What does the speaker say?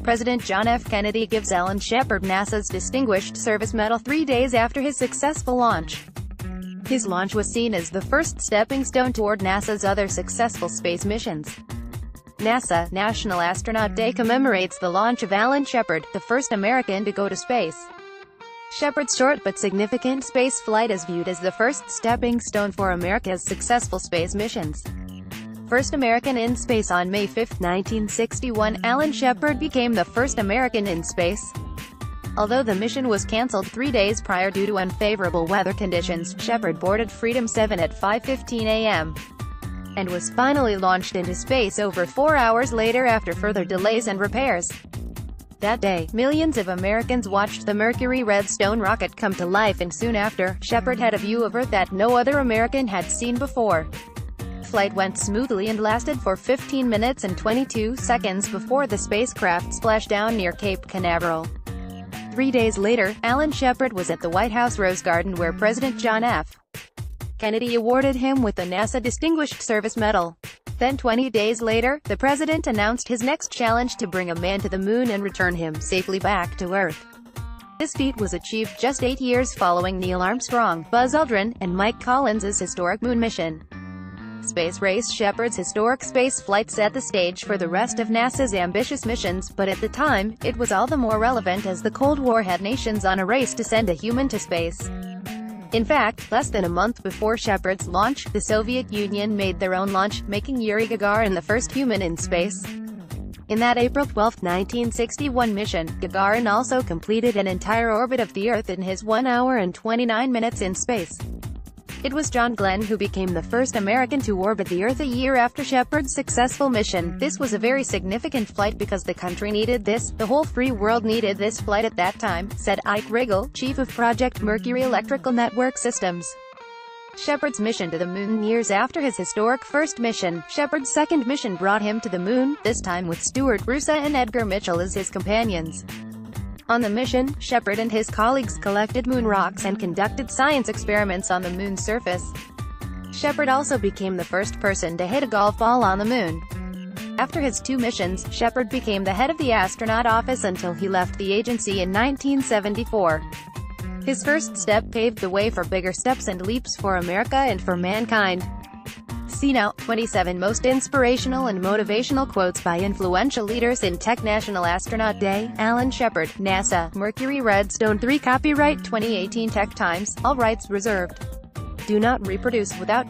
President John F. Kennedy gives Alan Shepard NASA's Distinguished Service Medal 3 days after his successful launch. His launch was seen as the first stepping stone toward NASA's other successful space missions. NASA National Astronaut Day commemorates the launch of Alan Shepard, the first American to go to space. Shepard's short but significant space flight is viewed as the first stepping stone for America's successful space missions. First American in space on May 5, 1961, Alan Shepard became the first American in space. Although the mission was cancelled 3 days prior due to unfavorable weather conditions, Shepard boarded Freedom 7 at 5:15 a.m. and was finally launched into space over 4 hours later after further delays and repairs. That day, millions of Americans watched the Mercury Redstone rocket come to life, and soon after, Shepard had a view of Earth that no other American had seen before. Flight went smoothly and lasted for 15 minutes and 22 seconds before the spacecraft splashed down near Cape Canaveral. 3 days later, Alan Shepard was at the White House Rose Garden where President John F. Kennedy awarded him with the NASA Distinguished Service Medal. Then 20 days later, the president announced his next challenge to bring a man to the moon and return him safely back to Earth. This feat was achieved just 8 years following Neil Armstrong, Buzz Aldrin, and Mike Collins' historic moon mission. Space Race Shepard's historic space flight set the stage for the rest of NASA's ambitious missions, but at the time, it was all the more relevant as the Cold War had nations on a race to send a human to space. In fact, less than a month before Shepard's launch, the Soviet Union made their own launch, making Yuri Gagarin the first human in space. In that April 12, 1961 mission, Gagarin also completed an entire orbit of the Earth in his 1 hour and 29 minutes in space. It was John Glenn who became the first American to orbit the Earth a year after Shepard's successful mission. This was a very significant flight because the country needed this, the whole free world needed this flight at that time, said Ike Riggle, chief of Project Mercury Electrical Network Systems. Shepard's mission to the moon. Years after his historic first mission, Shepard's second mission brought him to the moon, this time with Stuart Roosa and Edgar Mitchell as his companions. On the mission, Shepard and his colleagues collected moon rocks and conducted science experiments on the moon's surface. Shepard also became the first person to hit a golf ball on the moon. After his 2 missions, Shepard became the head of the astronaut office until he left the agency in 1974. His first step paved the way for bigger steps and leaps for America and for mankind. See now, 27 most inspirational and motivational quotes by influential leaders in tech. National Astronaut Day, Alan Shepard, NASA, Mercury Redstone 3. Copyright 2018 Tech Times, all rights reserved. Do not reproduce without